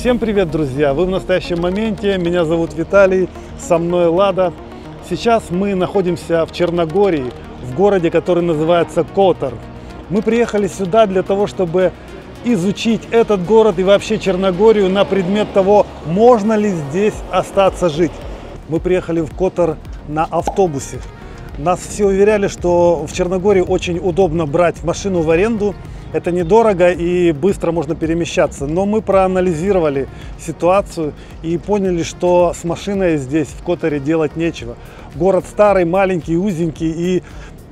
Всем привет, друзья! Вы в настоящем моменте. Меня зовут Виталий, со мной Лада. Сейчас мы находимся в Черногории, в городе, который называется Котор. Мы приехали сюда для того, чтобы изучить этот город и вообще Черногорию на предмет того, можно ли здесь остаться жить. Мы приехали в Котор на автобусе. Нас все уверяли, что в Черногории очень удобно брать машину в аренду. Это недорого и быстро можно перемещаться. Но мы проанализировали ситуацию и поняли, что с машиной здесь, в Которе, делать нечего. Город старый, маленький, узенький, и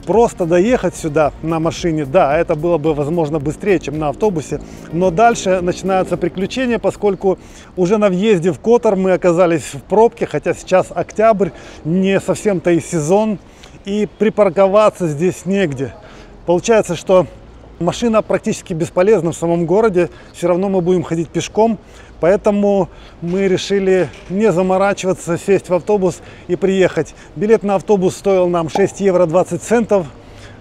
просто доехать сюда на машине, да, это было бы, возможно, быстрее, чем на автобусе. Но дальше начинаются приключения, поскольку уже на въезде в Котор мы оказались в пробке, хотя сейчас октябрь, не совсем-то и сезон, и припарковаться здесь негде. Получается, что машина практически бесполезна в самом городе, все равно мы будем ходить пешком, поэтому мы решили не заморачиваться, сесть в автобус и приехать. Билет на автобус стоил нам 6 евро 20 центов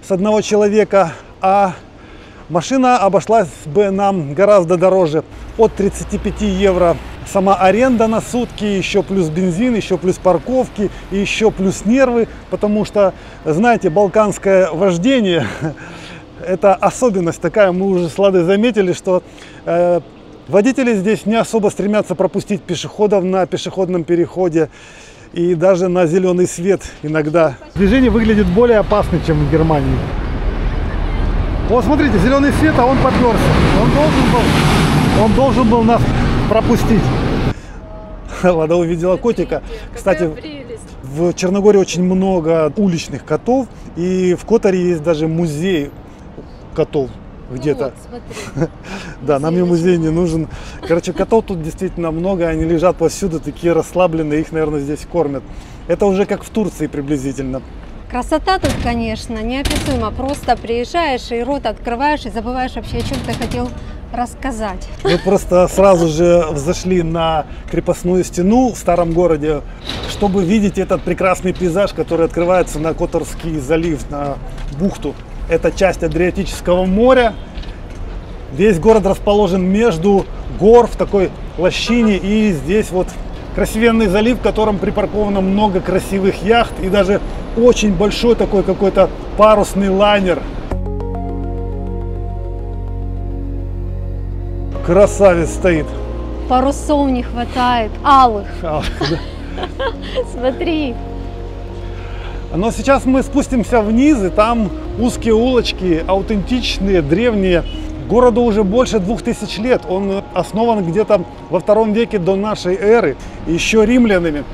с одного человека, а машина обошлась бы нам гораздо дороже, от 35 евро. Сама аренда на сутки, еще плюс бензин, еще плюс парковки, и еще плюс нервы, потому что, знаете, балканское вождение – это особенность такая, мы уже с Ладой заметили, что водители здесь не особо стремятся пропустить пешеходов на пешеходном переходе и даже на зеленый свет иногда. Движение выглядит более опасно, чем в Германии. Вот смотрите, зеленый свет, а он подперся. Он должен был нас пропустить. Лада увидела котика. Кстати, в Черногории очень много уличных котов, и в Которе есть даже музей котов где-то. Вот, да, нам и музей не нужен. Короче, котов тут действительно много, они лежат повсюду, такие расслабленные, их, наверное, здесь кормят. Это уже как в Турции приблизительно. Красота тут, конечно, неописуема. Просто приезжаешь и рот открываешь и забываешь вообще, о чем ты хотел рассказать. Мы просто сразу же взошли на крепостную стену в старом городе, чтобы видеть этот прекрасный пейзаж, который открывается на Которский залив, на бухту. Это часть Адриатического моря. Весь город расположен между гор в такой лощине, и здесь вот красивенный залив, в котором припарковано много красивых яхт и даже очень большой такой какой-то парусный лайнер. Красавец стоит. Парусов не хватает, алых. Смотри. Но сейчас мы спустимся вниз, и там узкие улочки, аутентичные, древние. Городу уже больше 2000 лет. Он основан где-то во II веке до нашей эры, еще римлянами.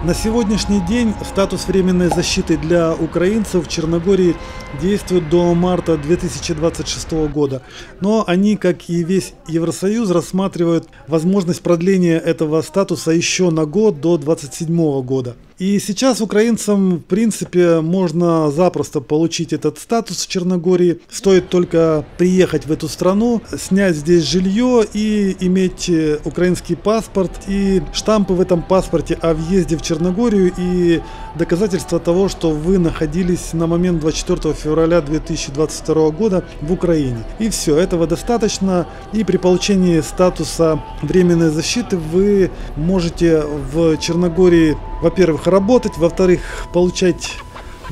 На сегодняшний день статус временной защиты для украинцев в Черногории действует до марта 2026 года. Но они, как и весь Евросоюз, рассматривают возможность продления этого статуса еще на год, до 2027 года. И сейчас украинцам, в принципе, можно запросто получить этот статус в Черногории. Стоит только приехать в эту страну, снять здесь жилье и иметь украинский паспорт и штампы в этом паспорте о въезде в Черногорию и доказательство того, что вы находились на момент 24 февраля 2022 года в Украине. И все, этого достаточно. И при получении статуса временной защиты вы можете в Черногории, во-первых, работать, во-вторых, получать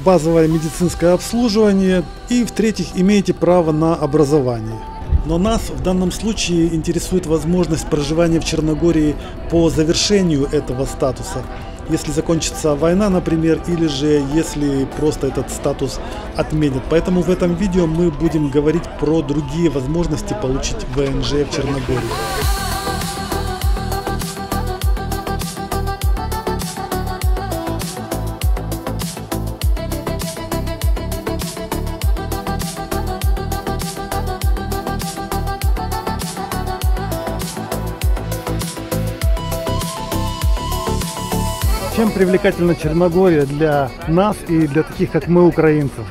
базовое медицинское обслуживание и, в-третьих, имеете право на образование. Но нас в данном случае интересует возможность проживания в Черногории по завершению этого статуса. Если закончится война, например, или же если просто этот статус отменят. Поэтому в этом видео мы будем говорить про другие возможности получить ВНЖ в Черногории. Чем привлекательна Черногория для нас и для таких, как мы, украинцев?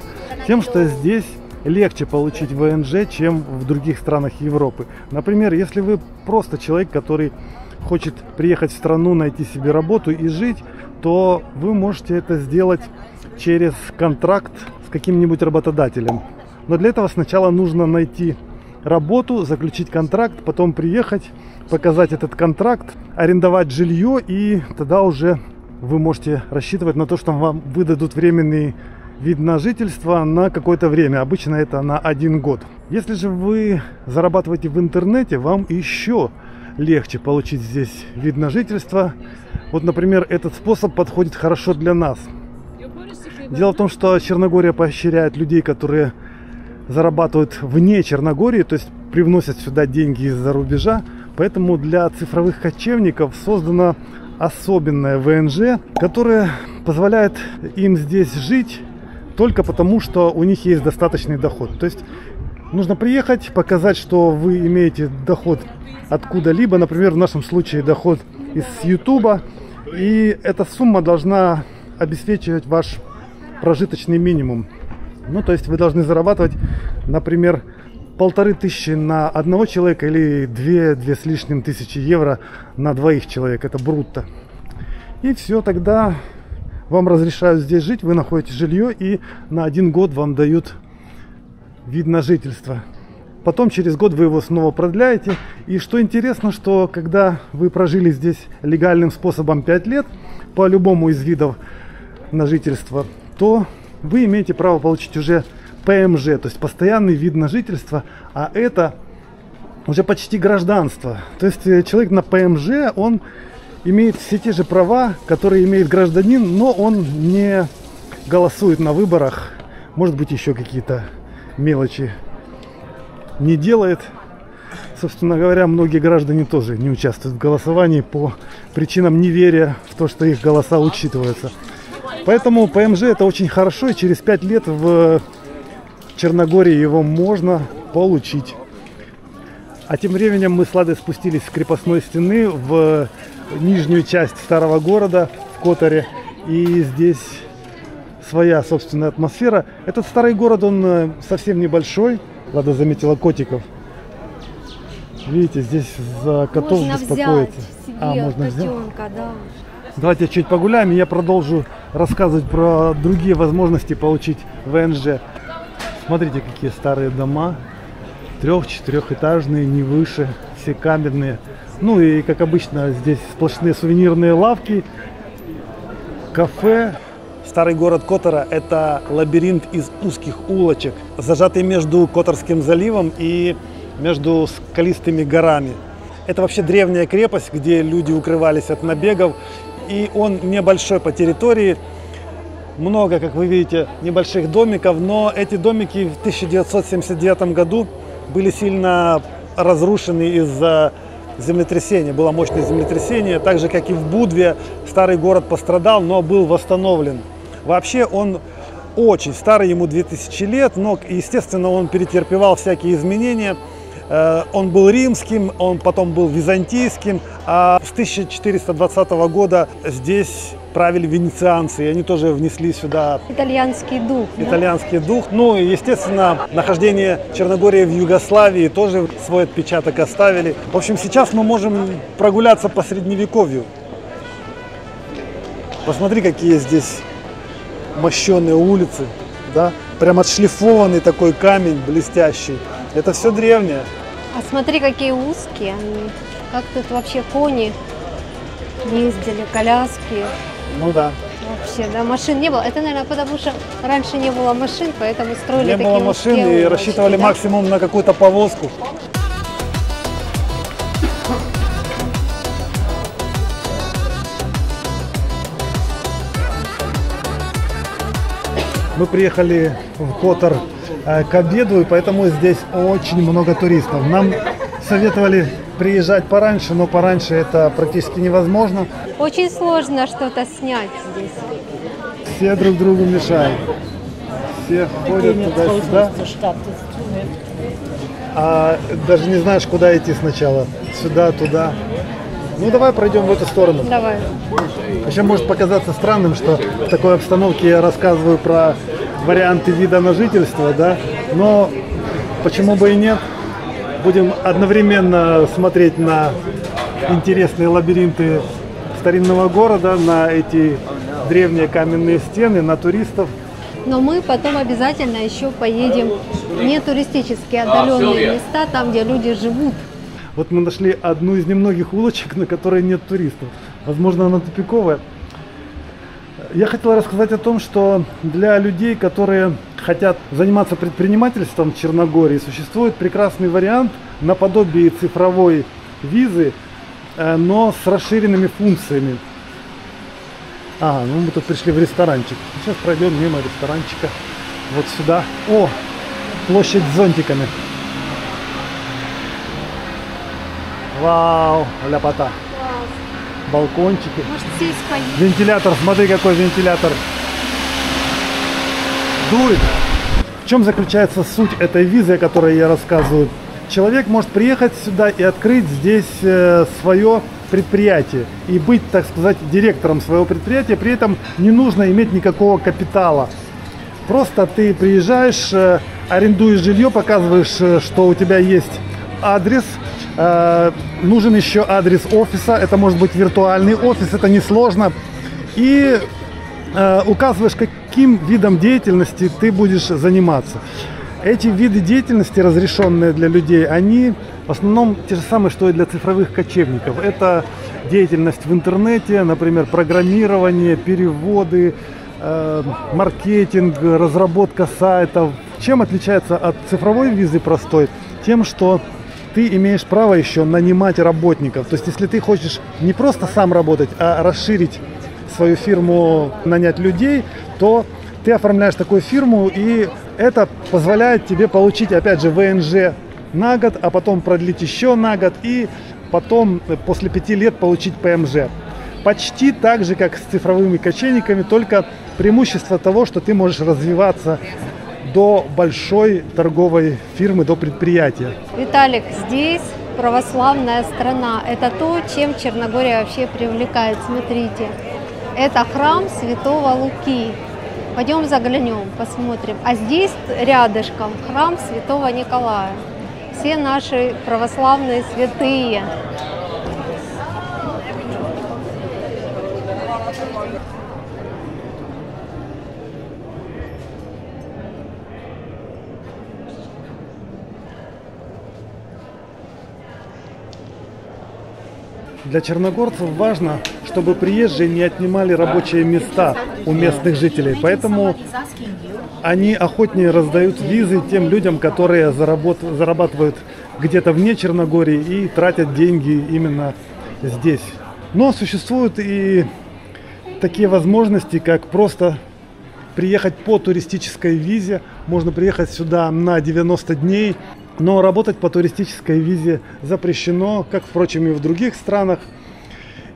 Тем, что здесь легче получить ВНЖ, чем в других странах Европы. Например, если вы просто человек, который хочет приехать в страну, найти себе работу и жить, то вы можете это сделать через контракт с каким-нибудь работодателем. Но для этого сначала нужно найти работу, заключить контракт, потом приехать, показать этот контракт, арендовать жилье, и тогда уже вы можете рассчитывать на то, что вам выдадут временный вид на жительство на какое-то время. Обычно это на 1 год. Если же вы зарабатываете в интернете, вам еще легче получить здесь вид на жительство. Вот, например, этот способ подходит хорошо для нас. Дело в том, что Черногория поощряет людей, которые зарабатывают вне Черногории, то есть привносят сюда деньги из-за рубежа. Поэтому для цифровых кочевников создана особенная ВНЖ, которая позволяет им здесь жить только потому, что у них есть достаточный доход. То есть нужно приехать, показать, что вы имеете доход откуда-либо, например, в нашем случае доход из YouTube, и эта сумма должна обеспечивать ваш прожиточный минимум. Ну, то есть вы должны зарабатывать, например, 1500 на одного человека или 2 с лишним тысячи евро на 2 человек. Это брутто. И все, тогда вам разрешают здесь жить, вы находите жилье, и на 1 год вам дают вид на жительство. Потом через год вы его снова продляете. И что интересно, что когда вы прожили здесь легальным способом 5 лет, по любому из видов на жительство, то вы имеете право получить уже ПМЖ, то есть постоянный вид на жительство, а это уже почти гражданство. То есть человек на ПМЖ, он имеет все те же права, которые имеет гражданин, но он не голосует на выборах, может быть, еще какие-то мелочи не делает. Собственно говоря, многие граждане тоже не участвуют в голосовании по причинам неверия в то, что их голоса учитываются. Поэтому ПМЖ это очень хорошо, и через 5 лет в Черногории его можно получить. А тем временем мы с Ладой спустились с крепостной стены в нижнюю часть старого города, в Которе. И здесь своя собственная атмосфера. Этот старый город, он совсем небольшой. Лада заметила котиков. Видите, здесь за котов можно беспокоиться. Взять себе Можно котенка, да. Давайте чуть погуляем, и я продолжу рассказывать про другие возможности получить ВНЖ. Смотрите, какие старые дома. 3-4-этажные, не выше, все каменные. Ну и, как обычно, здесь сплошные сувенирные лавки, кафе. Старый город Котора – это лабиринт из узких улочек, зажатый между Которским заливом и между скалистыми горами. Это вообще древняя крепость, где люди укрывались от набегов. И он небольшой по территории. Много, как вы видите, небольших домиков. Но эти домики в 1979 году были сильно разрушены из-за землетрясения. Было мощное землетрясение. Так же, как и в Будве, старый город пострадал, но был восстановлен. Вообще он очень старый, ему 2000 лет. Но, естественно, он перетерпевал всякие изменения. Он был римским, он потом был византийским, а с 1420 года здесь правили венецианцы, и они тоже внесли сюда Итальянский дух. итальянский дух. Ну и, естественно, нахождение Черногории в Югославии тоже свой отпечаток оставили. В общем, сейчас мы можем прогуляться по Средневековью. Посмотри, какие здесь мощеные улицы, да? Прям отшлифованный такой камень блестящий. Это все древнее. А смотри, какие узкие они. Как тут вообще кони ездили, коляски. Ну да. Вообще, да, машин не было. Это, наверное, потому что раньше не было машин, поэтому строили Не такие было машин узкие и улочки, рассчитывали да? максимум на какую-то повозку. Мы приехали в Котор к обеду, и поэтому здесь очень много туристов. Нам советовали приезжать пораньше, но пораньше это практически невозможно. Очень сложно что-то снять здесь. Все друг другу мешают. Все ходят туда-сюда. А даже не знаешь, куда идти сначала. Сюда, туда. Ну давай пройдем в эту сторону. Давай. Вообще может показаться странным, что в такой обстановке я рассказываю про варианты вида на жительство, да? Но почему бы и нет? Будем одновременно смотреть на интересные лабиринты старинного города, на эти древние каменные стены, на туристов. Но мы потом обязательно еще поедем в нетуристические отдаленные места, там, где люди живут. Вот мы нашли одну из немногих улочек, на которой нет туристов. Возможно, она тупиковая. Я хотел рассказать о том, что для людей, которые хотят заниматься предпринимательством в Черногории, существует прекрасный вариант наподобие цифровой визы, но с расширенными функциями. Ага, ну мы тут пришли в ресторанчик. Сейчас пройдем мимо ресторанчика. Вот сюда. О, площадь с зонтиками. Вау, ляпота. Балкончики. Может, сесть поесть? Вентилятор, смотри, какой вентилятор. Дует. В чем заключается суть этой визы, о которой я рассказываю? Человек может приехать сюда и открыть здесь свое предприятие и быть, так сказать, директором своего предприятия, при этом не нужно иметь никакого капитала. Просто ты приезжаешь, арендуешь жилье, показываешь, что у тебя есть адрес, нужен еще адрес офиса, это может быть виртуальный офис, это несложно, и указываешь, каким видом деятельности ты будешь заниматься. Эти виды деятельности, разрешенные для людей, они в основном те же самые, что и для цифровых кочевников. Это деятельность в интернете, например, программирование, переводы, маркетинг, разработка сайтов. Чем отличается от цифровой визы простой? Тем, что ты имеешь право еще нанимать работников. То есть, если ты хочешь не просто сам работать, а расширить свою фирму, нанять людей, то ты оформляешь такую фирму, и это позволяет тебе получить, опять же, ВНЖ на год, а потом продлить еще на год, и потом после 5 лет получить ПМЖ. Почти так же, как с цифровыми кочевниками, только преимущество того, что ты можешь развиваться до большой торговой фирмы, до предприятия. Виталик, здесь православная страна. Это то, чем Черногория вообще привлекает. Смотрите, это храм Святого Луки. Пойдем заглянем, посмотрим. А здесь рядышком храм Святого Николая. Все наши православные святые. Для черногорцев важно, чтобы приезжие не отнимали рабочие места у местных жителей. Поэтому они охотнее раздают визы тем людям, которые зарабатывают где-то вне Черногории и тратят деньги именно здесь. Но существуют и такие возможности, как просто приехать по туристической визе. Можно приехать сюда на 90 дней. Но работать по туристической визе запрещено, как, впрочем, и в других странах.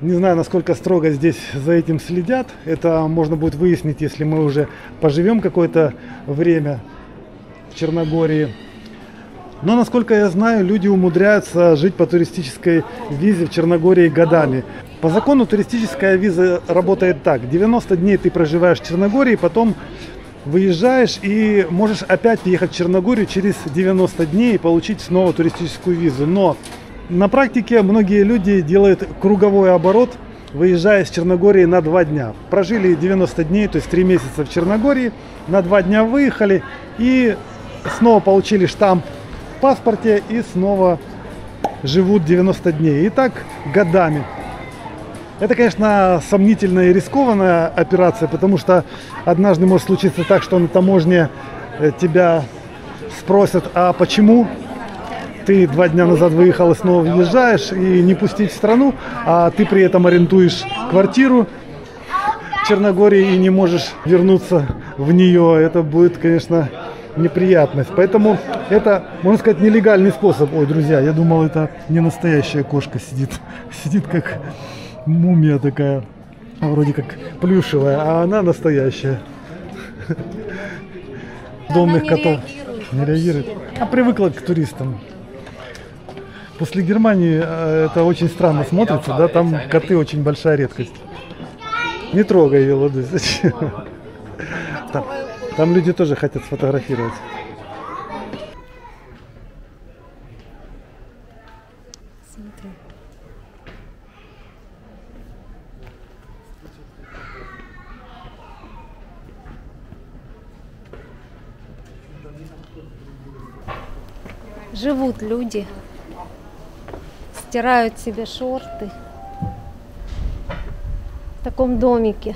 Не знаю, насколько строго здесь за этим следят. Это можно будет выяснить, если мы уже поживем какое-то время в Черногории. Но, насколько я знаю, люди умудряются жить по туристической визе в Черногории годами. По закону туристическая виза работает так. 90 дней ты проживаешь в Черногории, потом выезжаешь и можешь опять ехать в Черногорию через 90 дней и получить снова туристическую визу. Но на практике многие люди делают круговой оборот, выезжая из Черногории на 2 дня. Прожили 90 дней, то есть 3 месяца в Черногории, на 2 дня выехали и снова получили штамп в паспорте и снова живут 90 дней. И так годами. Это, конечно, сомнительная и рискованная операция, потому что однажды может случиться так, что на таможне тебя спросят, а почему ты 2 дня назад выехал и снова въезжаешь, и не пустить в страну, а ты при этом арендуешь квартиру в Черногории и не можешь вернуться в нее. Это будет, конечно, неприятность. Поэтому это, можно сказать, нелегальный способ. Ой, друзья, я думал, это не настоящая кошка сидит. Сидит как мумия такая, вроде как плюшевая, а она настоящая. Домных котов не реагирует. А привыкла к туристам. После Германии это очень странно смотрится, да, там коты очень большая редкость. Не трогай ее, ладно, зачем? Там люди тоже хотят сфотографировать. Живут люди, стирают себе шорты в таком домике.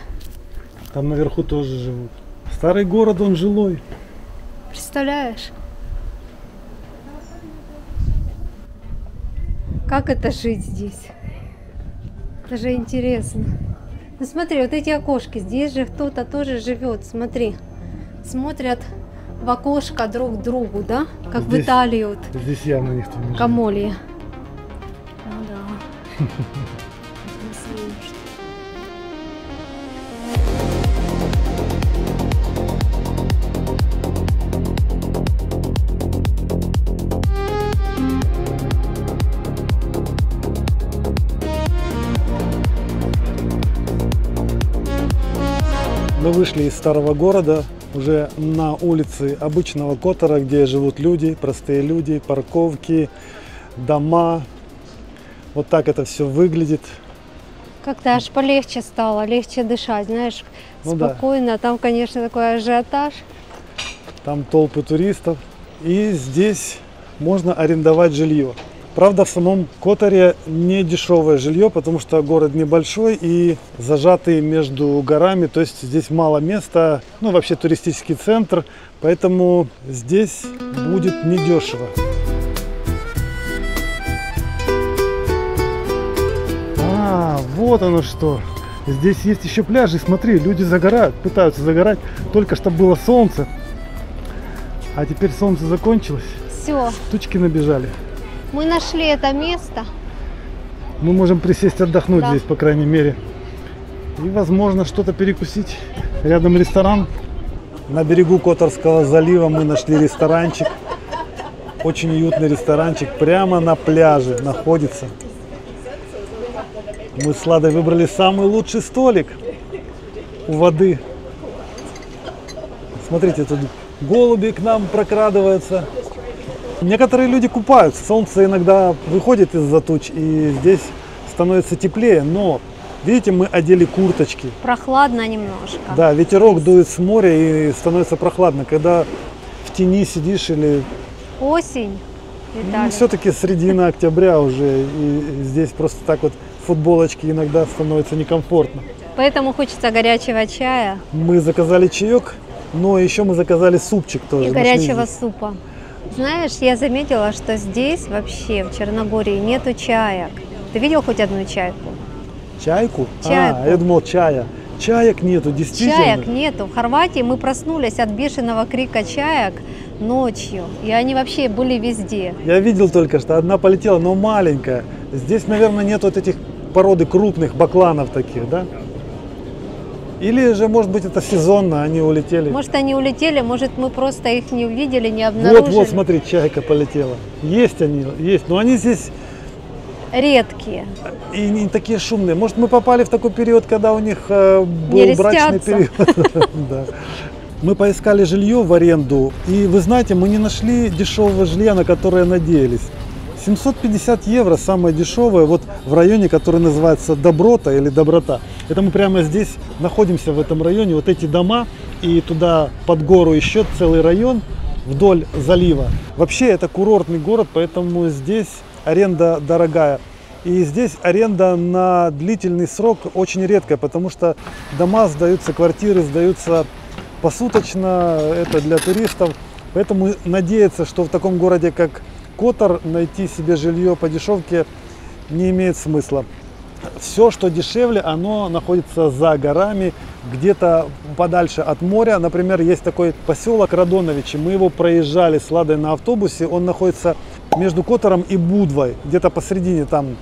Там наверху тоже живут. Старый город, он жилой. Представляешь? Как это жить здесь? Даже интересно. Ну смотри, вот эти окошки, здесь же кто-то тоже живет, смотри. Смотрят в окошко друг к другу, да? Как Здесь, в Италии вот. Здесь явно никто не живет. Камолье. Ну да. Мы вышли из старого города уже на улицы обычного Котора, где живут люди, простые люди, парковки, дома. Вот так это все выглядит. Как-то аж полегче стало, легче дышать, знаешь, Ну да. спокойно. Там, конечно, такой ажиотаж. Там толпы туристов. И здесь можно арендовать жилье. Правда, в самом Которе не дешевое жилье, потому что город небольшой и зажатый между горами, то есть здесь мало места, ну вообще туристический центр, поэтому здесь будет недешево. А, вот оно что. Здесь есть еще пляжи, смотри, люди загорают, пытаются загорать, только что было солнце, а теперь солнце закончилось, Все, тучки набежали. мы нашли это место. Мы можем присесть отдохнуть Да. здесь, по крайней мере. И, возможно, что-то перекусить. Рядом ресторан. На берегу Которского залива мы нашли ресторанчик. Очень уютный ресторанчик. Прямо на пляже находится. Мы с Ладой выбрали самый лучший столик у воды. Смотрите, тут голуби к нам прокрадываются. Некоторые люди купаются, солнце иногда выходит из-за туч, и здесь становится теплее, но, видите, мы одели курточки. Прохладно немножко. Да, ветерок дует с моря и становится прохладно. Когда в тени сидишь или... Осень, Виталий. все-таки середина октября уже, и здесь просто так вот в футболочке иногда становится некомфортно. Поэтому хочется горячего чая Мы заказали чаек, но еще мы заказали супчик тоже. и Нашли горячего здесь. супа. Знаешь, я заметила, что здесь вообще, в Черногории, нету чаек. Ты видел хоть одну чайку? Чайку? Чайку. А, я думал чая. Чаек нету, действительно. Чаек нету. В Хорватии мы проснулись от бешеного крика чаек ночью. И они вообще были везде. Я видел только что, одна полетела, но маленькая. Здесь, наверное, нет вот этих породы крупных бакланов таких, да? Или же, может быть, это сезонно, они улетели. Может, они улетели, может, мы просто их не увидели, не обнаружили. Вот, смотри, чайка полетела. Есть они, есть. Но они здесь Редкие. и не такие шумные. Может, мы попали в такой период, когда у них был Не брачный льстятся. период. Да. Мы поискали жилье в аренду, и вы знаете, мы не нашли дешевого жилья, на которое надеялись. 750 евро самое дешевое, вот в районе, который называется Доброта или Доброта. Это мы прямо здесь находимся, в этом районе. Вот эти дома, и туда под гору еще целый район вдоль залива. Вообще это курортный город, поэтому здесь аренда дорогая. И здесь аренда на длительный срок очень редкая, потому что дома сдаются, квартиры сдаются посуточно, это для туристов. Поэтому надеяться, что в таком городе, как Котор, найти себе жилье по дешевке не имеет смысла. Все, что дешевле, оно находится за горами, где-то подальше от моря. Например, есть такой поселок Радоновичи. Мы его проезжали с Ладой на автобусе. Он находится между Котором и Будвой, где-то посередине там.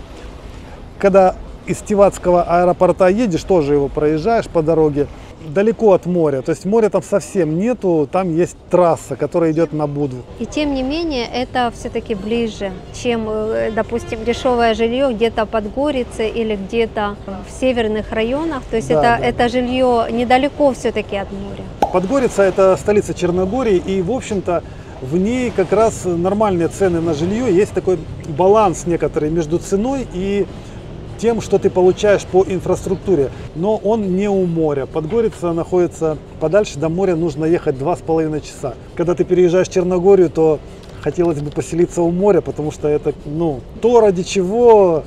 Когда из Тиватского аэропорта едешь, тоже его проезжаешь по дороге, далеко от моря. То есть моря там совсем нету, там есть трасса, которая идет на Будву. И тем не менее, это все-таки ближе, чем, допустим, дешевое жилье где-то под Горицей или где-то в северных районах. То есть Да, это жилье недалеко все-таки от моря. Подгорица – это столица Черногории, и, в общем-то, в ней как раз нормальные цены на жилье. Есть такой баланс некоторый между ценой и тем, что ты получаешь по инфраструктуре. Но он не у моря. Подгорица находится подальше, до моря нужно ехать 2,5 часа. Когда ты переезжаешь в Черногорию, то хотелось бы поселиться у моря, потому что это, то, ради чего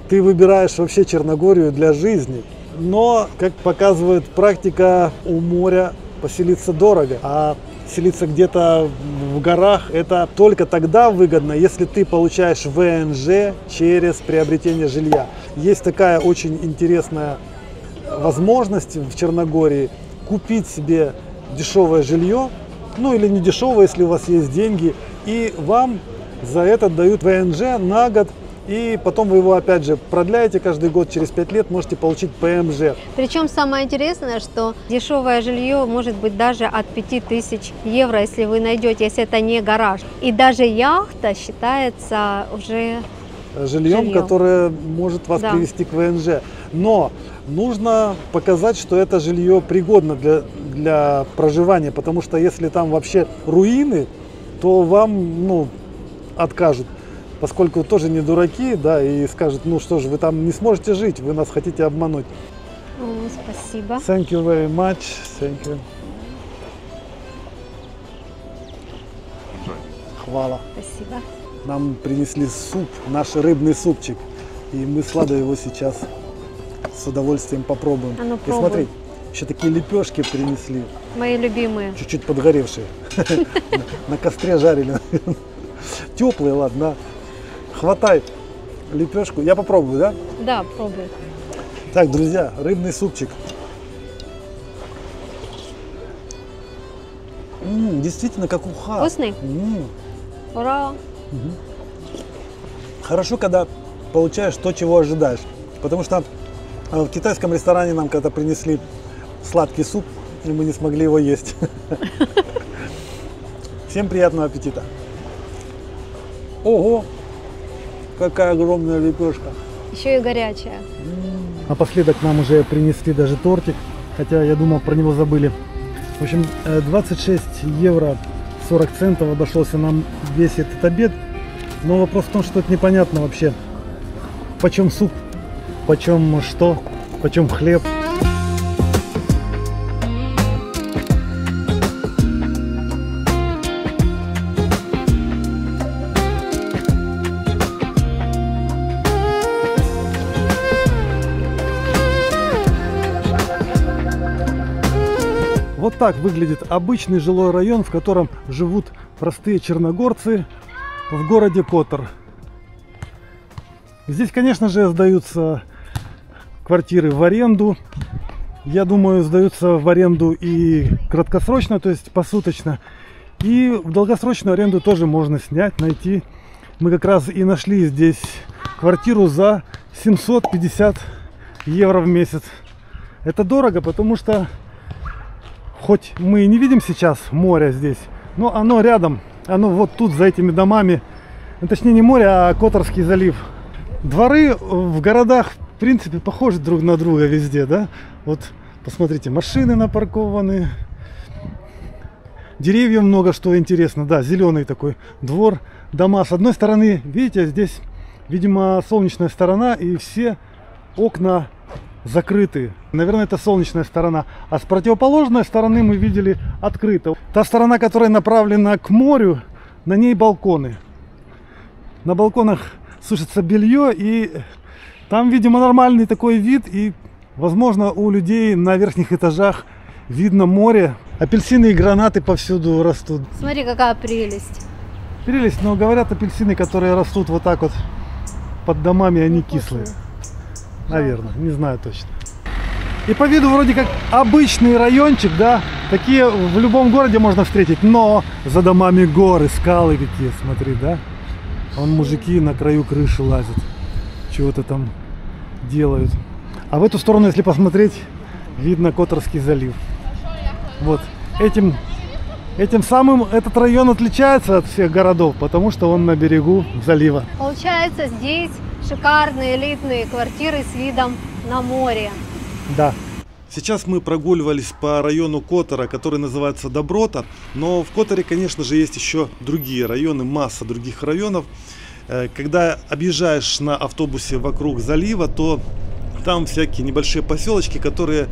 ты выбираешь вообще Черногорию для жизни. Но, как показывает практика, у моря поселиться дорого, а селиться где-то в горах это только тогда выгодно, если ты получаешь ВНЖ через приобретение жилья. Есть такая очень интересная возможность в Черногории купить себе дешевое жилье, или не дешевое, если у вас есть деньги, и вам за это дают ВНЖ на год. И потом вы его опять же продляете каждый год, через 5 лет можете получить ПМЖ. Причем самое интересное, что дешевое жилье может быть даже от 5000 евро, если вы найдете, если это не гараж. И даже яхта считается уже жильем, которое может вас привести к ВНЖ. Но нужно показать, что это жилье пригодно для проживания, потому что если там вообще руины, то вам откажут. Поскольку тоже не дураки, да, и скажут, что же, вы там не сможете жить, вы нас хотите обмануть. Спасибо. Thank you very much. Thank you. Хвала. Спасибо. Нам принесли суп, наш рыбный супчик, и мы с Ладой его сейчас с удовольствием попробуем. И смотри, еще такие лепешки принесли. Мои любимые. Чуть-чуть подгоревшие. На костре жарили. Теплые, ладно. Хватай лепешку. Я попробую, да? Да, пробуй. Так, друзья, рыбный супчик. Действительно, как уха. Вкусный? Ура! Хорошо, когда получаешь то, чего ожидаешь. Потому что в китайском ресторане нам когда принесли сладкий суп, и мы не смогли его есть. Всем приятного аппетита. Ого! Какая огромная лепешка. Еще и горячая. Напоследок нам уже принесли даже тортик, хотя я думал, про него забыли. В общем, 26 евро 40 центов обошелся нам весь этот обед. Но вопрос в том, что это непонятно вообще. Почем суп, почем что, почем хлеб. Вот так выглядит обычный жилой район, в котором живут простые черногорцы в городе Котор. Здесь, конечно же, сдаются квартиры в аренду. Я думаю, сдаются в аренду и краткосрочно, то есть посуточно. И в долгосрочную аренду тоже можно снять, найти. Мы как раз и нашли здесь квартиру за 750 евро в месяц. Это дорого, потому что хоть мы и не видим сейчас море здесь, но оно рядом, оно вот тут за этими домами, точнее не море, а Которский залив. Дворы в городах в принципе похожи друг на друга везде, да? Вот посмотрите, машины напаркованы, деревьев много, что интересно, да, зеленый такой двор, дома. С одной стороны, видите, здесь, видимо, солнечная сторона, и все окна закрыты. Наверное, это солнечная сторона. А с противоположной стороны мы видели открыто. Та сторона, которая направлена к морю, на ней балконы. На балконах сушится белье, и там, видимо, нормальный такой вид. И, возможно, у людей на верхних этажах видно море. Апельсины и гранаты повсюду растут. Смотри, какая прелесть. Прелесть, но говорят, апельсины, которые растут вот так вот под домами, они кислые. Наверное, не знаю точно. И по виду вроде как обычный райончик, да, такие в любом городе можно встретить, но за домами горы, скалы какие, смотри, да. Вон мужики на краю крыши лазят, чего-то там делают. А в эту сторону, если посмотреть, видно Которский залив. Вот, этим самым этот район отличается от всех городов, потому что он на берегу залива. Получается, здесь шикарные элитные квартиры с видом на море. Да. Сейчас мы прогуливались по району Котора, который называется Доброта. Но в Которе, конечно же, есть еще другие районы, масса других районов. Когда объезжаешь на автобусе вокруг залива, то там всякие небольшие поселочки, которые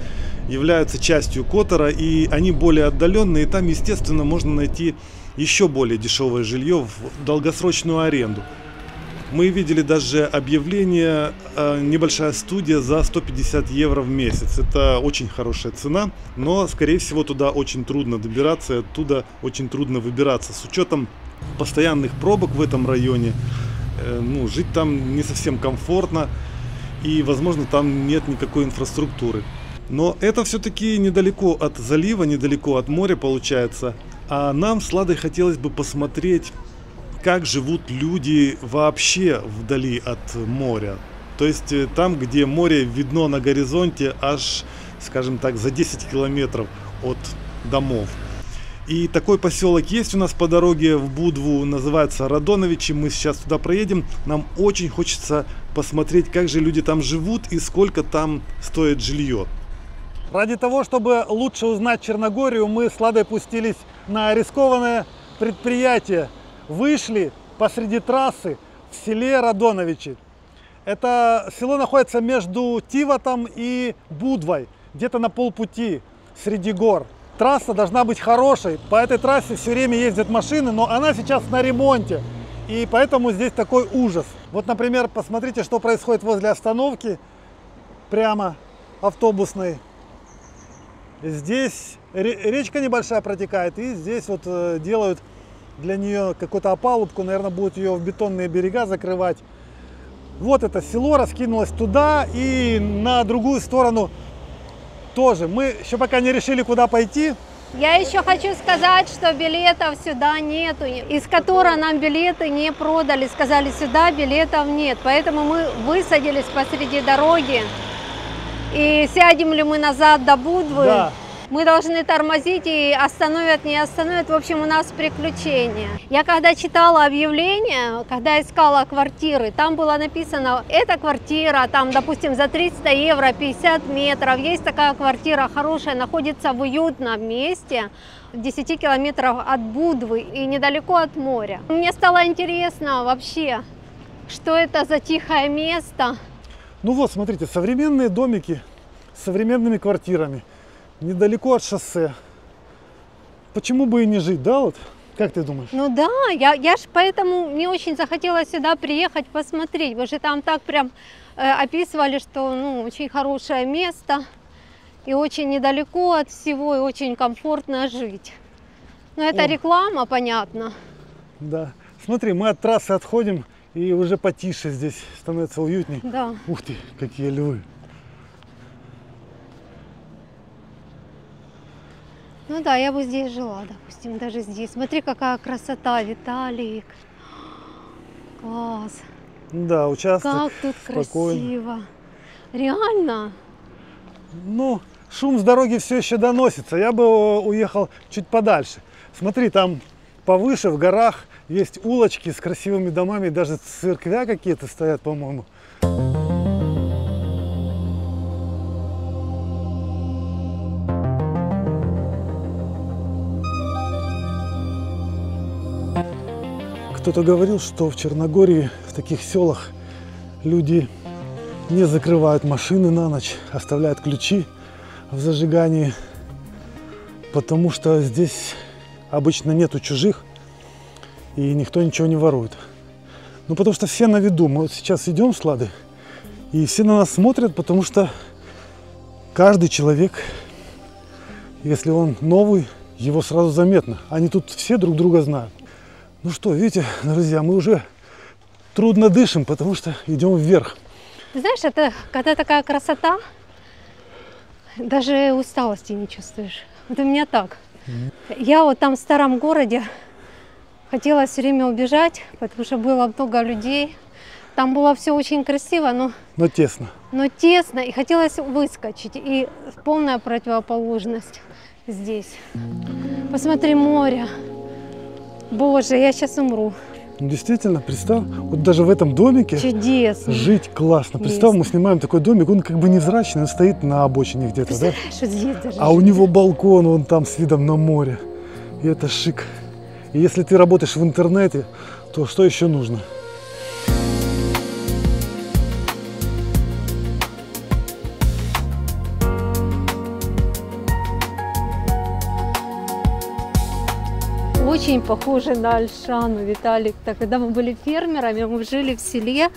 являются частью Котора, и они более отдаленные, и там, естественно, можно найти еще более дешевое жилье в долгосрочную аренду. Мы видели даже объявление «Небольшая студия за 150 евро в месяц». Это очень хорошая цена, но, скорее всего, туда очень трудно добираться, и оттуда очень трудно выбираться. С учетом постоянных пробок в этом районе, жить там не совсем комфортно, и, возможно, там нет никакой инфраструктуры. Но это все-таки недалеко от залива, недалеко от моря получается. А нам с Ладой хотелось бы посмотреть, как живут люди вообще вдали от моря. То есть там, где море видно на горизонте аж, скажем так, за 10 километров от домов. И такой поселок есть у нас по дороге в Будву, называется Радоновичи. Мы сейчас туда проедем. Нам очень хочется посмотреть, как же люди там живут и сколько там стоит жилье. Ради того, чтобы лучше узнать Черногорию, мы с Ладой пустились на рискованное предприятие. Вышли посреди трассы в селе Радоновичи. Это село находится между Тивотом и Будвой, где-то на полпути среди гор. Трасса должна быть хорошей, по этой трассе все время ездят машины, но она сейчас на ремонте, и поэтому здесь такой ужас. Вот, например, посмотрите, что происходит возле остановки, прямо автобусной. Здесь речка небольшая протекает, и здесь вот делают для нее какую-то опалубку, наверное, будут ее в бетонные берега закрывать. Вот это село раскинулось туда и на другую сторону тоже. Мы еще пока не решили, куда пойти. Я еще хочу сказать, что билетов сюда нету, из которого нам билеты не продали. Сказали, сюда билетов нет, поэтому мы высадились посреди дороги. И сядем ли мы назад до Будвы? Да. Мы должны тормозить и остановят, не остановят. В общем, у нас приключения. Я когда читала объявление, когда искала квартиры, там было написано, эта квартира, там, допустим, за 300 евро, 50 метров. Есть такая квартира хорошая, находится в уютном месте, в 10 километров от Будвы и недалеко от моря. Мне стало интересно вообще, что это за тихое место. Ну вот, смотрите, современные домики с современными квартирами. Недалеко от шоссе. Почему бы и не жить, да, вот? Как ты думаешь? Ну да, я ж поэтому мне очень захотелось сюда приехать посмотреть. Вы же там так прям описывали, что очень хорошее место и очень недалеко от всего, и очень комфортно жить. Ну это реклама, понятно. Да. Смотри, мы от трассы отходим, и уже потише здесь становится уютней. Да. Ух ты, какие львы. Ну да, я бы здесь жила, допустим, даже здесь. Смотри, какая красота, Виталик. Класс. Да, участок. Как тут спокойно. красиво. Реально. Ну, шум с дороги все еще доносится. Я бы уехал чуть подальше. Смотри, там повыше, в горах, есть улочки с красивыми домами. Даже церквя какие-то стоят, по-моему. Кто-то говорил, что в Черногории, в таких селах, люди не закрывают машины на ночь, оставляют ключи в зажигании, потому что здесь обычно нету чужих и никто ничего не ворует. Ну, потому что все на виду. Мы вот сейчас идем с Ладой, и все на нас смотрят, потому что каждый человек, если он новый, его сразу заметно. Они тут все друг друга знают. Ну что, видите, друзья, мы уже трудно дышим, потому что идем вверх. Ты знаешь, это когда такая красота, даже усталости не чувствуешь. Вот у меня так. Я вот там в старом городе хотела все время убежать, потому что было много людей. Там было все очень красиво, но тесно. Но тесно, и хотелось выскочить. И полная противоположность здесь. Посмотри, море. Боже, я сейчас умру. Ну, действительно, представь, вот даже в этом домике чудесно жить классно. Представь, мы снимаем такой домик, он как бы невзрачный, он стоит на обочине где-то, да? Здесь даже у него балкон, вон там с видом на море. И это шик. И если ты работаешь в интернете, то что еще нужно? очень похоже на Ольшану, Виталик. Так, когда мы были фермерами, мы жили в селе.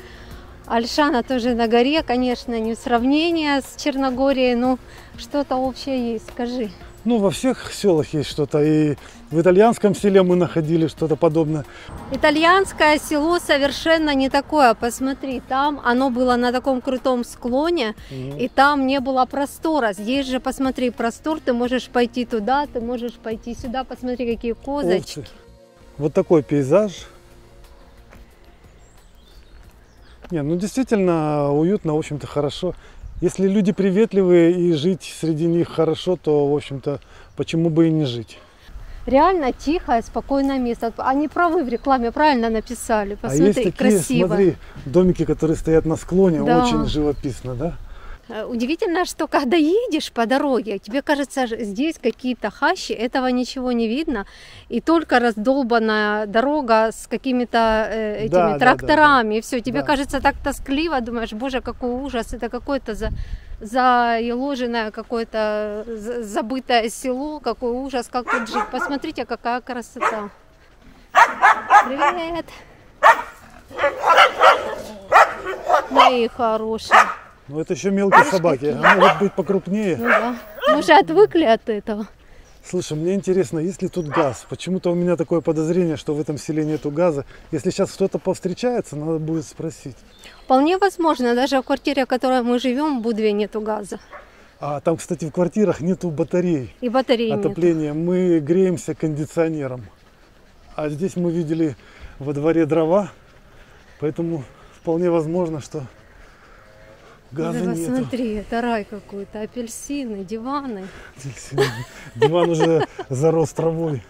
Ольшана тоже на горе, конечно, не в сравнении с Черногорией, но что-то общее есть, скажи. Ну, во всех селах есть что-то. И в итальянском селе мы находили что-то подобное. Итальянское село совершенно не такое. Посмотри, там оно было на таком крутом склоне, и там не было простора. Здесь же, посмотри, простор, ты можешь пойти туда, ты можешь пойти сюда. Посмотри, какие козочки. Ух ты. Вот такой пейзаж. Не, ну действительно уютно, в общем-то, хорошо. Если люди приветливые и жить среди них хорошо, то, в общем-то, почему бы и не жить? Реально тихое, спокойное место. Они правы в рекламе, правильно написали. Посмотри, а есть такие, красиво. смотри, домики, которые стоят на склоне, Да. очень живописно, да? Удивительно, что когда едешь по дороге, тебе кажется, здесь какие-то хащи, этого ничего не видно, и только раздолбанная дорога с какими-то этими тракторами, и все. Тебе Да. кажется так тоскливо, думаешь, боже, какой ужас, это какое-то заеложенное, какое-то забытое село, какой ужас, как тут жить. Посмотрите, какая красота. Привет! Мои хорошие. Ну это еще мелкие собаки, а могут быть покрупнее. Ну да. Мы уже отвыкли от этого. Слушай, мне интересно, есть ли тут газ? Почему-то у меня такое подозрение, что в этом селе нету газа. Если сейчас кто-то повстречается, надо будет спросить. Вполне возможно, даже в квартире, в которой мы живем, в Будве нету газа. А там, кстати, в квартирах нету батарей И батареи нету. отопления. Мы греемся кондиционером. А здесь мы видели во дворе дрова, поэтому вполне возможно, что газа Да, нету. посмотри, это рай какой-то, апельсины, диваны. Диван уже зарос травой.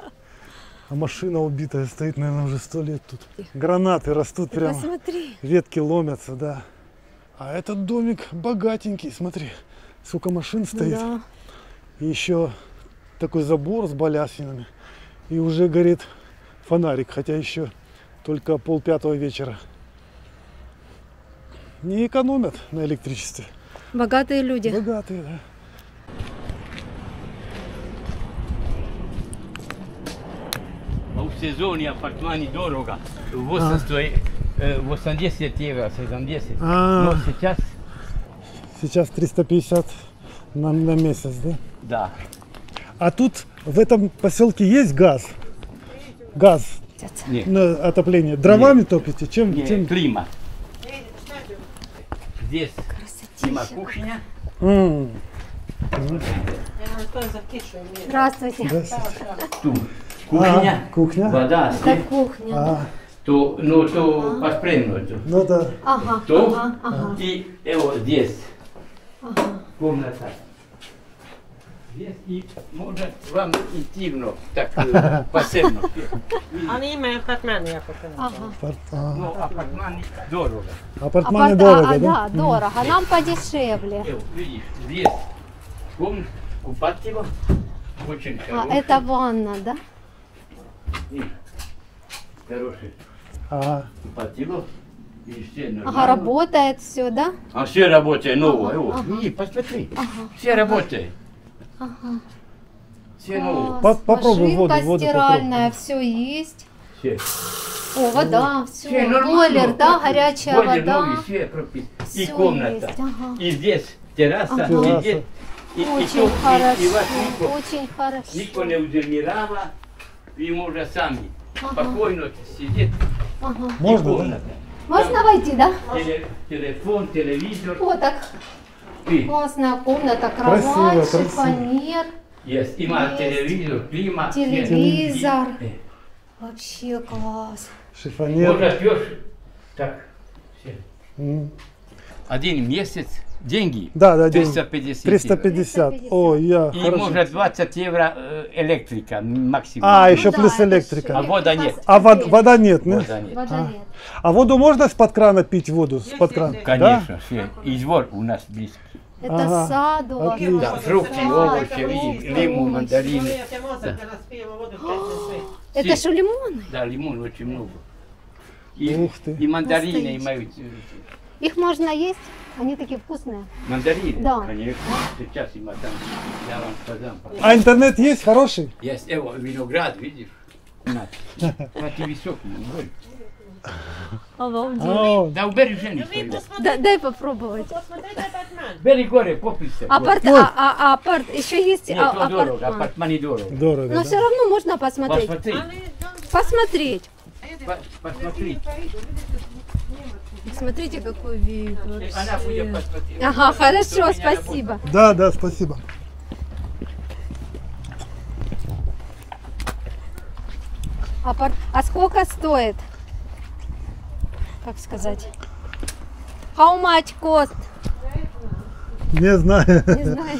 А машина убитая стоит, наверное, уже 100 лет тут. Гранаты растут Ты прямо. посмотри. Ветки ломятся, да. А этот домик богатенький, смотри. Сколько машин стоит. Да. И еще такой забор с балясинами. И уже горит фонарик, хотя еще только 4:30 вечера. Не экономят на электричестве. Богатые люди. Богатые, да. А в сезоне апартмани дорого. 80 евро, 70. А. Но сейчас, Сейчас 350 на месяц, да? да. А тут в этом поселке есть газ? Газ Нет, на отопление. Дровами топите? Чем? нет, климат. Здесь климат кухня. М, Здравствуйте. здравствуйте. Тут кухня, кухня? вода, Это свет. кухня. А, То поспрямнуто. ну да. Ага, То ага, ага. и вот здесь комната. Здесь и может вам идти, но так посебно. Они имеют апартманы, я покажу. Ага. Но апартманы дорого. Апартманы дорого, да? Да, дорого. Нам подешевле. Видишь, здесь комната, купатива, очень А, хороший. это ванна, да? Хороший Ага. купатива. И все Ага, нормально. работает все, да? А все работает новое. Ага, И посмотри, все работает. Ага. Все новое. Класс. Попробуй Машинка воду стиральная, все есть. Все. О, вода, Все все. нормально. Бойлер, да, горячая Бойлер вода. новый, все прописано. И Всё комната. есть, ага. И здесь терраса. Ага. И Терраса. здесь. И Очень вас хорошо, никто, очень хорошо. никто не удерживала. И можно сами Ага. спокойно сидеть. Ага. Можно, И да? комната. Можно войти, да? Телефон, телевизор. О, так И классная комната, Красиво, кровать, красиво. шифонер, есть. И мало Есть. телевизор, климат. телевизор. И- Вообще класс. Шифонер. Можно пьешь. Так. Все. М. Один месяц деньги. Да, да, деньги. 350. 350. О, я И хорошо. может 20 евро электрика максимум. А, еще Ну плюс да, это электрика. А вода нет. А вода нет, не? Вода нет. Вода нет. А воду можно из-под крана пить воду? Из-под крана? Конечно, все. Извор у нас близко. Это Ага. сад у вас. Отлично. Да, фрукты, овощи, лимон, мандарины. Это что, лимоны? Да, лимон очень много. И, Ух ты. и мандарины Настоящие. имеют. Их можно есть? Они такие вкусные. Мандарины? Да. Конечно. Сейчас им отдам. Я вам подам. А интернет есть хороший? Есть, виноград, видишь? Хвати высокий, Игорь. Обалдеть. О, Да убери жену свою. Дай попробовать. Посмотрите Бэтмен. Бери горе, поприся. Еще есть Нет, то дорого, апартман. апартман не дорого. дорого, Но да? все равно можно посмотреть. Посмотри, Посмотреть. посмотри. Смотрите, какой вид Она будет вообще. посмотреть. Ага, хорошо, спасибо. Да, да, спасибо. А сколько стоит? Как сказать? How much cost? Не знаю. Не знаю.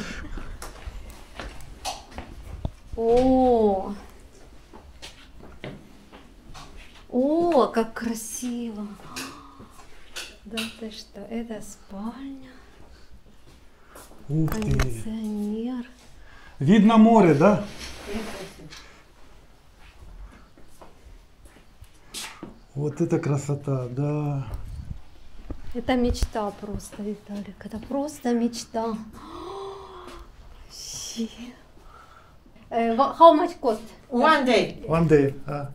О, как красиво. Да ты что, это спальня, Ух ты. кондиционер. Видно море, да? Вот это красота, да. Это мечта просто, Виталик. Это просто мечта. Вообще. How much cost? One day. One day. А.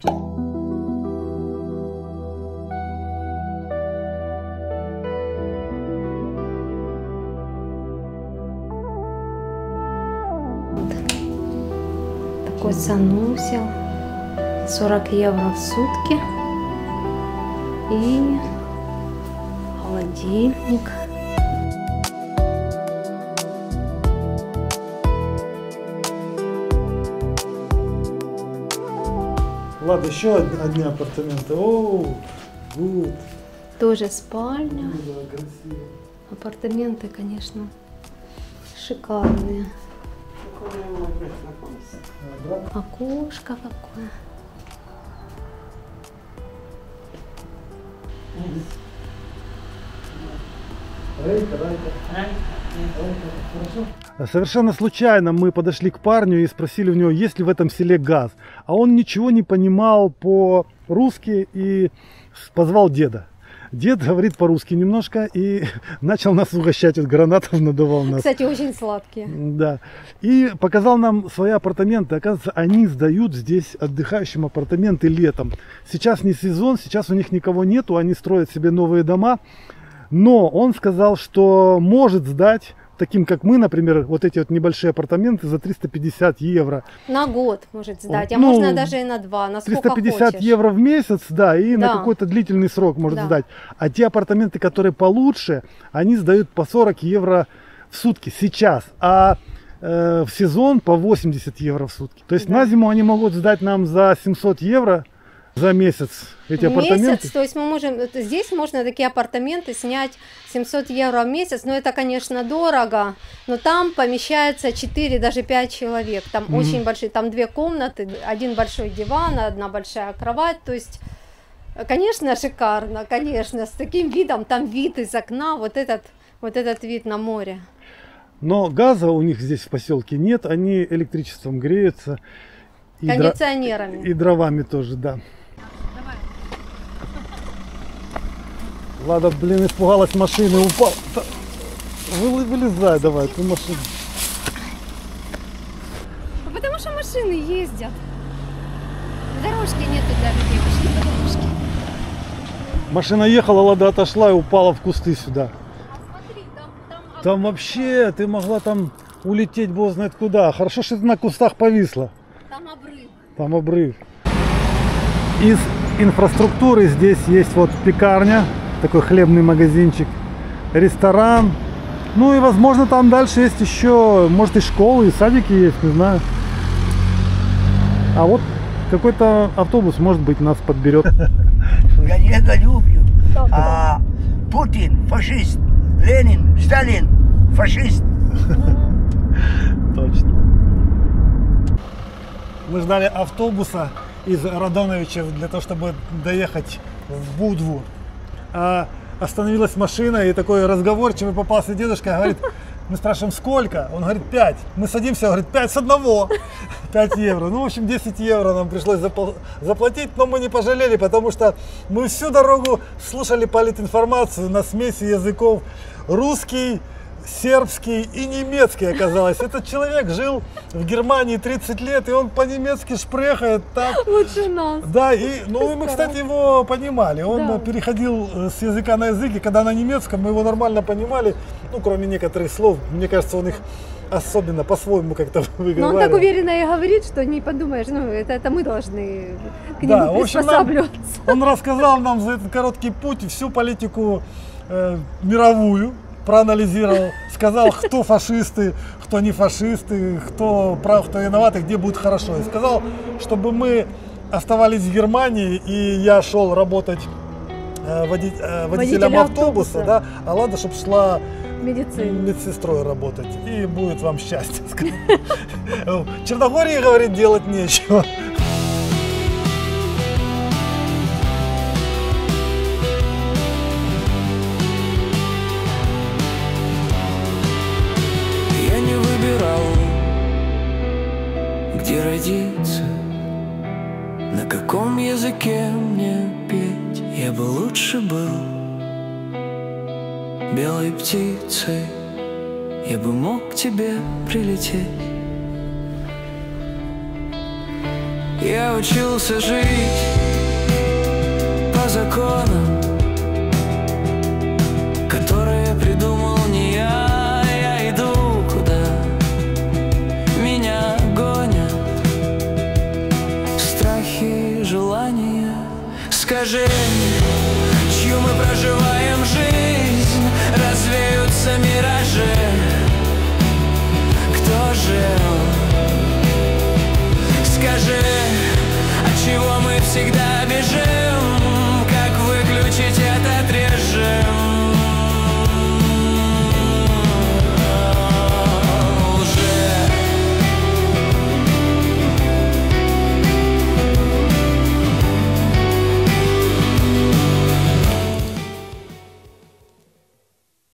Такой санузел. 40 евро в сутки. И холодильник. Ладно, еще одни апартаменты. О, good. Тоже спальня. Да, красиво. Апартаменты, конечно, шикарные. Окошко какое. Совершенно случайно мы подошли к парню и спросили у него, есть ли в этом селе газ. А он ничего не понимал по-русски и позвал деда. Дед говорит по-русски немножко и начал нас угощать от гранатов, надавал нас. Кстати, очень сладкие. Да. И показал нам свои апартаменты. Оказывается, они сдают здесь отдыхающим апартаменты летом. Сейчас не сезон, сейчас у них никого нету, они строят себе новые дома. Но он сказал, что может сдать, таким как мы, например, вот эти вот небольшие апартаменты за 350 евро. На год может сдать, а Ну, можно даже и на 2, на сколько 350 хочешь. евро в месяц, да, и на Да. какой-то длительный срок может Да. сдать. А те апартаменты, которые получше, они сдают по 40 евро в сутки сейчас. А в сезон по 80 евро в сутки. То есть Да. на зиму они могут сдать нам за 700 евро за месяц эти В апартаменты. месяц, то есть мы можем, здесь можно такие апартаменты снять 700 евро в месяц, но это, конечно, дорого, но там помещается 4, даже 5 человек, там очень большие, там 2 комнаты, один большой диван, одна большая кровать, то есть, конечно, шикарно, конечно, с таким видом, там вид из окна, вот этот вид на море. Но газа у них здесь в поселке нет, они электричеством греются. И Кондиционерами. и дровами тоже, да. Лада, блин, испугалась машины, упал. Вылезай давай, ты машина. Потому что машины ездят. Дорожки нету для людей, пошли по дорожке. Машина ехала, Лада отошла и упала в кусты сюда. А смотри, там Там вообще, ты могла там улететь бог знает куда. Хорошо, что ты на кустах повисла. обрыв. Там обрыв. Из инфраструктуры здесь есть вот пекарня, такой хлебный магазинчик, ресторан. Ну и возможно там дальше есть еще, может и школы, и садики есть, не знаю. А вот какой-то автобус, может быть, нас подберет. Я не люблю. А Путин фашист, Ленин, Сталин фашист. Точно. Мы ждали автобуса из Радоновича для того, чтобы доехать в Будву. А остановилась машина, и такой разговорчивый попался дедушка, говорит, мы спрашиваем, сколько? Он говорит, 5. Мы садимся, он говорит, 5 с одного. 5 евро. Ну, в общем, 10 евро нам пришлось заплатить, но мы не пожалели, потому что мы всю дорогу слушали политинформацию на смеси языков. Русский, сербский и немецкий оказалось. Этот человек жил в Германии 30 лет, и он по-немецки шпрехает так. Лучше нас. Да, и мы, кстати, его понимали. Он переходил с языка на язык, и когда на немецком мы его нормально понимали, ну, кроме некоторых слов, мне кажется, он их особенно по-своему как-то выговаривал. Но он так уверенно и говорит, что не подумаешь, ну, это мы должны к нему Да, в общем, приспосабливаться. он рассказал нам за этот короткий путь всю политику мировую, проанализировал, сказал, кто фашисты, кто не фашисты, кто прав, кто виноват и где будет хорошо. И сказал, чтобы мы оставались в Германии, и я шел работать водителем автобуса, да, а Лада, чтобы шла медсестрой работать, и будет вам счастье. В Черногории, говорит, делать нечего. Я не выбирал, где родиться, на каком языке мне петь. Я бы лучше был белой птицей, я бы мог к тебе прилететь. Я учился жить по законам, которые придумал не я. Я иду, куда меня гонят страхи и желания. Скажи, чью мы проживаем жизнь, развеются миражи. Кто жил? Скажи, отчего мы всегда без